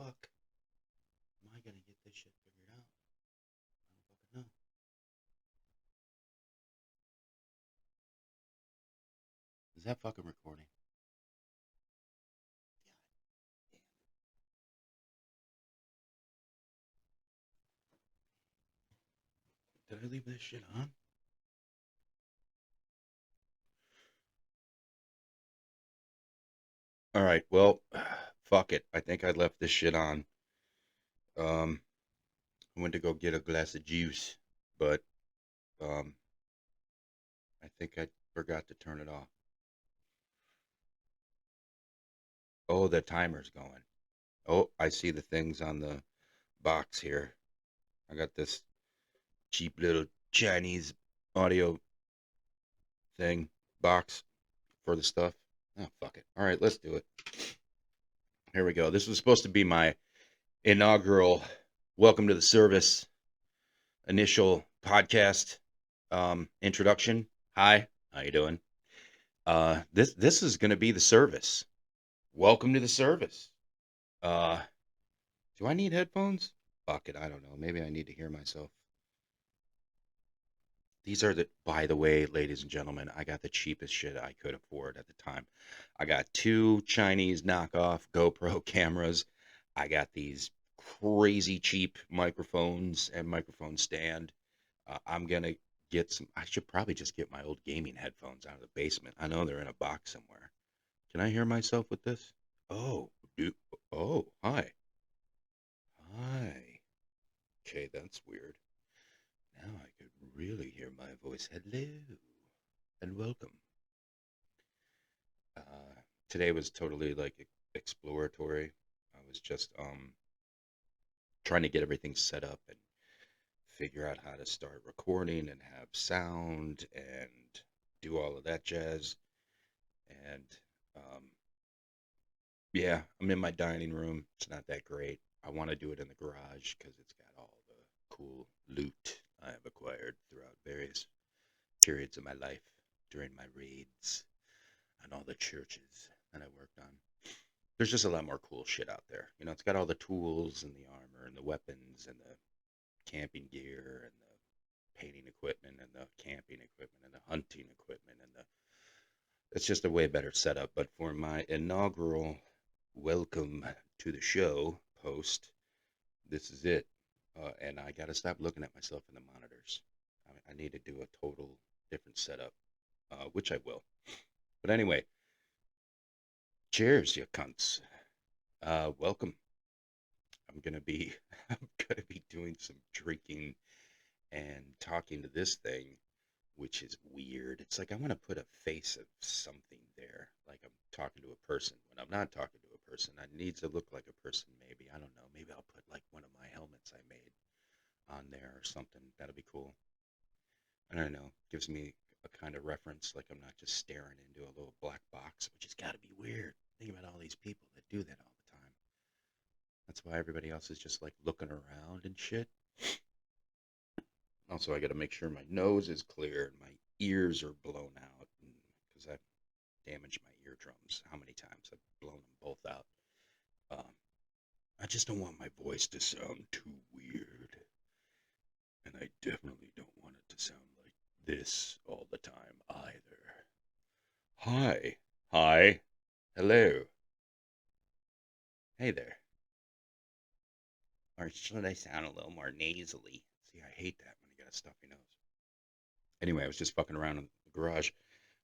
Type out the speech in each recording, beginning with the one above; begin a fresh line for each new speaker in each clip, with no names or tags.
fuck am I gonna get this shit figured out? I don't fucking know. Is that fucking recording? God damn. Did I leave this shit on? All right, well, fuck it. I think I left this shit on. Um, I went to go get a glass of juice, but um, I think I forgot to turn it off. Oh, the timer's going. Oh, I see the things on the box here. I got this cheap little Chinese audio thing box for the stuff. Oh, fuck it. All right, let's do it. Here we go. This was supposed to be my inaugural welcome to the service initial podcast introduction. Hi, how you doing? This is going to be the service. Welcome to the service. Uh, do I need headphones? Fuck it, I don't know. Maybe I need to hear myself. These are by the way, ladies and gentlemen, I got the cheapest shit I could afford at the time. I got two Chinese knockoff GoPro cameras. I got these crazy cheap microphones and microphone stand. I'm gonna get some. I should probably just get my old gaming headphones out of the basement. I know they're in a box somewhere. Can I hear myself with this? Oh, do, oh, hi. Hi. Okay, that's weird. Now I could really hear my voice. Hello and welcome. Today was totally like exploratory. I was just trying to get everything set up and figure out how to start recording and have sound and do all of that jazz. And um, yeah, I'm in my dining room. It's not that great. I want to do it in the garage because it's got all the cool loot I have acquired throughout various periods of my life during my raids and all the churches that I worked on. There's just a lot more cool shit out there. You know, it's got all the tools and the armor and the weapons and the camping gear and the painting equipment and the camping equipment and the hunting equipment and the it's just a way better setup. But for my inaugural welcome to the show post, this is it. And I got to stop looking at myself in the monitors. I need to do a total different setup, which I will. But anyway, cheers, you cunts. Welcome. I'm gonna be I'm gonna be doing some drinking and talking to this thing, which is weird. It's like I want to put a face of something there, like I'm talking to a person. When I'm not talking to a person, I need to look like a person. Maybe I don't know. Maybe I'll put like one of my helmets I made on there or something. That'll be cool. I don't know. Gives me a kind of reference, like I'm not just staring into a little black box, which has got to be weird. Think about all these people that do that all the time. That's why everybody else is just like looking around and shit. Also, I got to make sure my nose is clear and my ears are blown out because I've damaged my eardrums. How many times I've blown them both out. Um, I just don't want my voice to sound too weird. And I definitely don't want it to sound like this all the time either. Hi. Hi. Hello. Hey there. Or should I sound a little more nasally? See, I hate that when you got a stuffy nose. Anyway, I was just fucking around in the garage.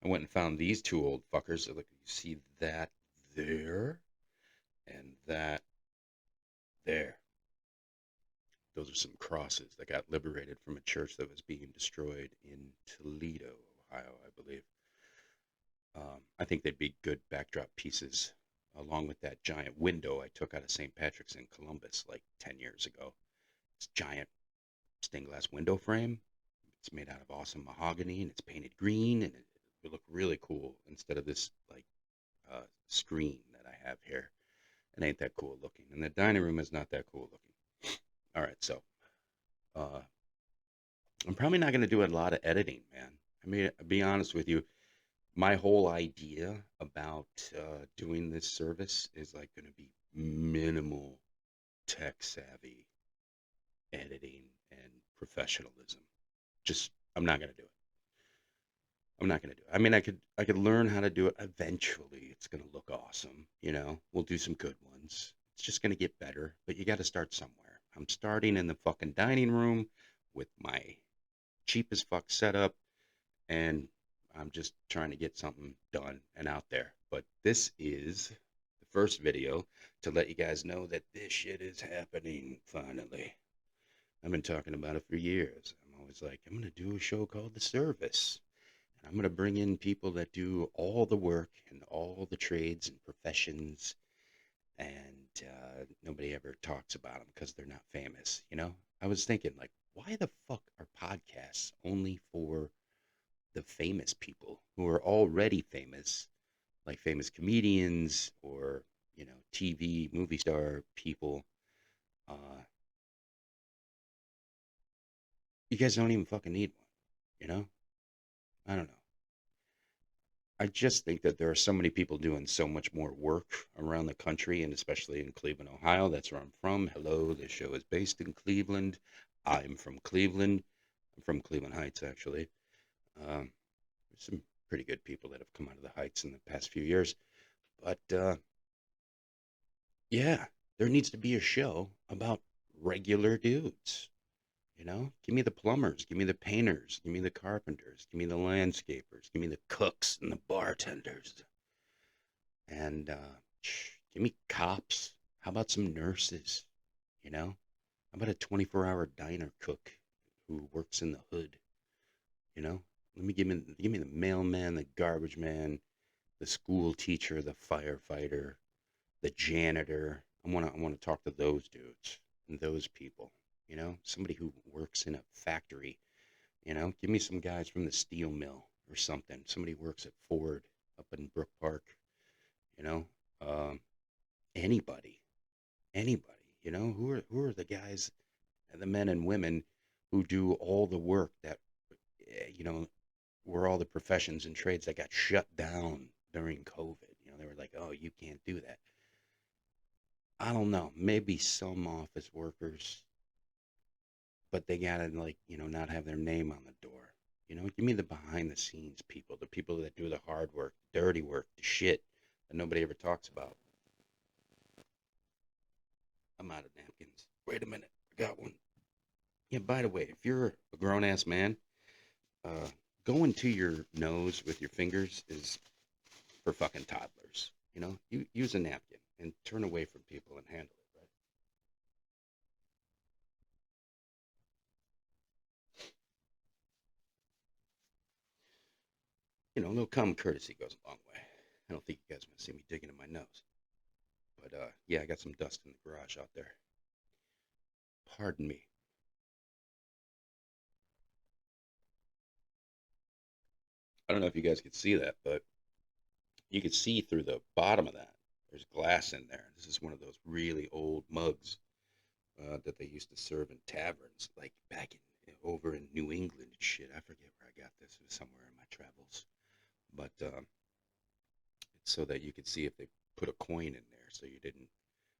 I went and found these two old fuckers. Look, you see that there and that there. Those are some crosses that got liberated from a church that was being destroyed in Toledo, Ohio, I believe. I think they'd be good backdrop pieces along with that giant window I took out of St. Patrick's in Columbus like 10 years ago. It's giant stained glass window frame. It's made out of awesome mahogany and it's painted green and it would look really cool instead of this like screen that I have here. It ain't that cool looking. And the dining room is not that cool looking. All right, so uh, I'm probably not going to do a lot of editing, man. I mean, I'll be honest with you, my whole idea about doing this service is like going to be minimal tech savvy editing and professionalism. Just I'm not gonna do it. I'm not gonna do it. I mean, I could learn how to do it eventually. It's gonna look awesome, you know. We'll do some good ones. It's just gonna get better, but you got to start somewhere. I'm starting in the fucking dining room with my cheap as fuck setup, and I'm just trying to get something done and out there. But this is the first video to let you guys know that this shit is happening finally. I've been talking about it for years. I'm always like, I'm gonna do a show called The Service. I'm going to bring in people that do all the work and all the trades and professions, and nobody ever talks about them because they're not famous. You know, I was thinking, like, why the fuck are podcasts only for the famous people who are already famous, like famous comedians or, you know, TV, movie star people? Uh, you guys don't even fucking need one, you know? I don't know. I just think that there are so many people doing so much more work around the country and especially in Cleveland, Ohio. That's where I'm from. Hello, this show is based in Cleveland. I'm from Cleveland. I'm from Cleveland Heights, actually. There's some pretty good people that have come out of the Heights in the past few years. But yeah, there needs to be a show about regular dudes. You know, give me the plumbers, give me the painters, give me the carpenters, give me the landscapers, give me the cooks and the bartenders. And give me cops. How about some nurses? You know, how about a 24-hour diner cook who works in the hood? You know, let me give me the mailman, the garbage man, the school teacher, the firefighter, the janitor. I wanna talk to those dudes and those people. You know, somebody who works in a factory. You know, give me some guys from the steel mill or something. Somebody who works at Ford up in Brook Park. You know, um, anybody, anybody, you know, who are the guys and the men and women who do all the work that you know, were all the professions and trades that got shut down during COVID. You know, they were like, oh, you can't do that. I don't know, maybe some office workers, but they gotta, like, you know, not have their name on the door. You know, give me the behind the scenes people, the people that do the hard work, dirty work, the shit that nobody ever talks about. I'm out of napkins. Wait a minute, I got one. Yeah, by the way, if you're a grown ass man, uh, going to your nose with your fingers is for fucking toddlers. You know, you use a napkin and turn away from people and handle it, right? You know, a little common courtesy goes a long way. I don't think you guys want to see me digging in my nose. But yeah, I got some dust in the garage out there. Pardon me. I don't know if you guys could see that, but you could see through the bottom of that. There's glass in there. This is one of those really old mugs that they used to serve in taverns, like back in over in New England and shit. I forget where I got this. It was somewhere in my travels, but it's so that you could see if they put a coin in there, so you didn't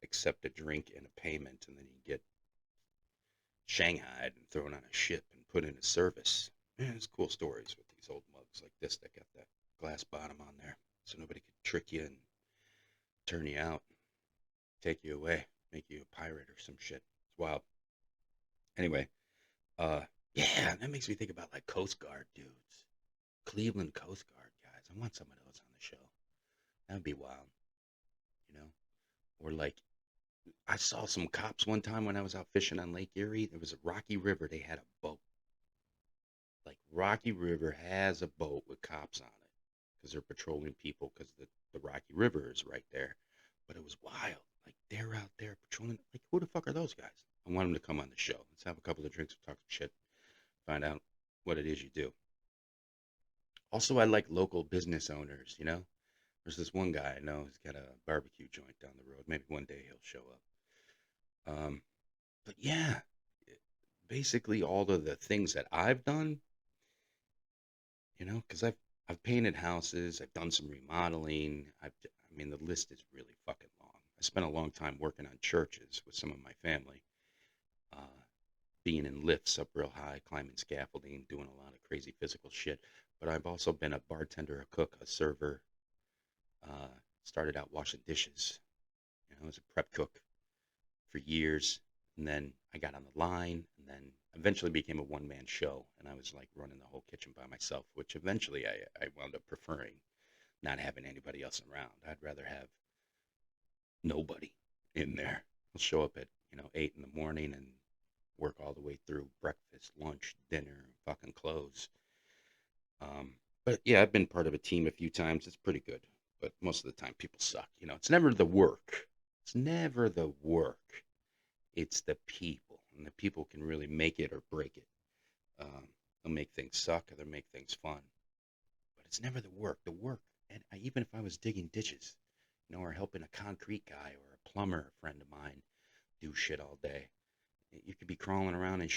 accept a drink and a payment, and then you get shanghaied and thrown on a ship and put into service. Man, it's cool stories with these old mugs like this that got that glass bottom on there, so nobody could trick you and turn you out, take you away, make you a pirate or some shit. It's wild. Anyway, Uh, yeah, that makes me think about like Coast Guard dudes, Cleveland Coast Guard guys. I want some of those on the show. That'd be wild, you know. Or like, I saw some cops one time when I was out fishing on Lake Erie. There was a Rocky River. They had a boat. Like Rocky River has a boat with cops on it because they're patrolling people because the Rocky River is right there. But it was wild. Like they're out there patrolling. Like who the fuck are those guys? I want them to come on the show. Let's have a couple of drinks, talk some shit, find out what it is you do. Also, I like local business owners, you know? There's this one guy I know, he's got a barbecue joint down the road. Maybe one day he'll show up. Um, but yeah, basically all of the things that I've done, you know, because I've painted houses, I've done some remodeling. I mean, the list is really fucking long. I spent a long time working on churches with some of my family, uh, being in lifts up real high, climbing scaffolding, doing a lot of crazy physical shit. But I've also been a bartender, a cook, a server. Uh, Started out washing dishes. I was a prep cook for years, and then I got on the line, and then eventually became a one-man show, and I was like running the whole kitchen by myself, which eventually I wound up preferring not having anybody else around. I'd rather have nobody in there. I'll show up at 8 in the morning and work all the way through breakfast, lunch, dinner, fucking close. But yeah, I've been part of a team a few times. It's pretty good, but most of the time people suck. It's never the work. It's never the work. It's the people, and the people can really make it or break it. They'll make things suck or they'll make things fun, but it's never the work. The work, and even if I was digging ditches, or helping a concrete guy or a plumber, a friend of mine, do shit all day, you could be crawling around in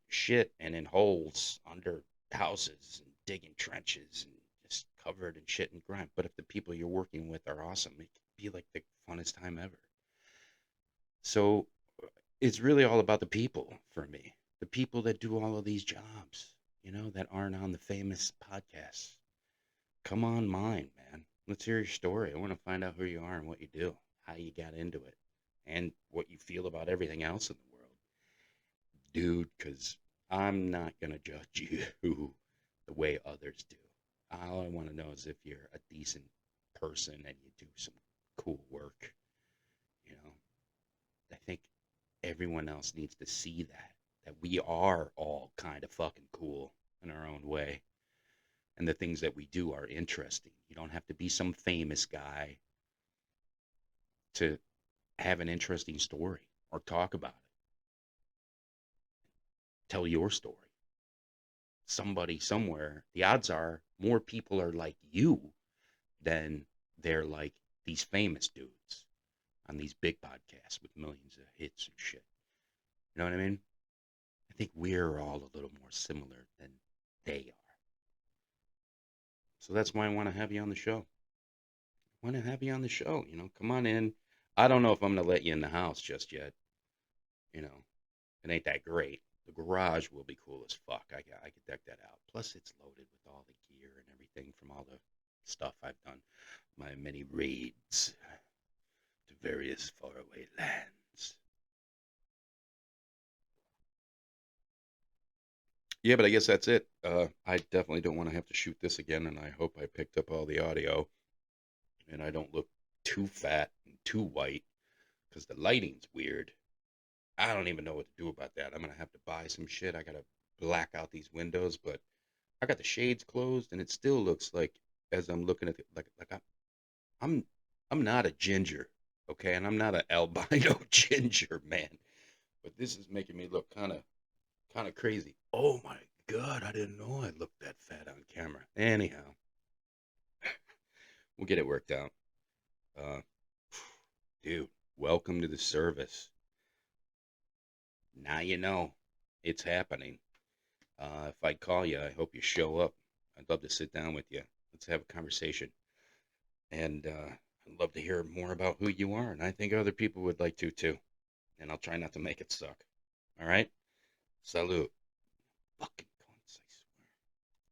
shit and in holes under houses and digging trenches and just covered in shit and grime. But if the people you're working with are awesome, it can be like the funnest time ever. So it's really all about the people for me. The people that do all of these jobs, that aren't on the famous podcasts. Come on mine, man. Let's hear your story. I want to find out who you are and what you do, how you got into it, and what you feel about everything else in the world. Dude, because I'm not going to judge you the way others do. All I want to know is if you're a decent person and you do some cool work. You know, I think everyone else needs to see that we are all kind of fucking cool in our own way. And the things that we do are interesting. You don't have to be some famous guy to have an interesting story or talk about it. Tell your story. Somebody somewhere, the odds are more people are like you than they're like these famous dudes on these big podcasts with millions of hits and shit. You know what I mean? I think we're all a little more similar than they are. So that's why I want to have you on the show. I want to have you on the show. Come on in. I don't know if I'm going to let you in the house just yet. You know, it ain't that great. The garage will be cool as fuck. I could deck that out. Plus, it's loaded with all the gear and everything from all the stuff I've done. My many raids to various faraway lands. Yeah, but I guess that's it. I definitely don't want to have to shoot this again, and I hope I picked up all the audio and I don't look too fat and too white because the lighting's weird. I don't even know what to do about that. I'm gonna have to buy some shit. I gotta black out these windows, but I got the shades closed, and it still looks like, as I'm looking at it, like I'm I'm not a ginger, okay, and I'm not an albino ginger man, but this is making me look kind of crazy. Oh my god, I didn't know I looked that fat on camera. Anyhow, we'll get it worked out. Uh, Dude, welcome to the service. Now you know it's happening. If I call you, I hope you show up. I'd love to sit down with you. Let's have a conversation. And I'd love to hear more about who you are. And I think other people would like to too. And I'll try not to make it suck. All right? Salute. Fucking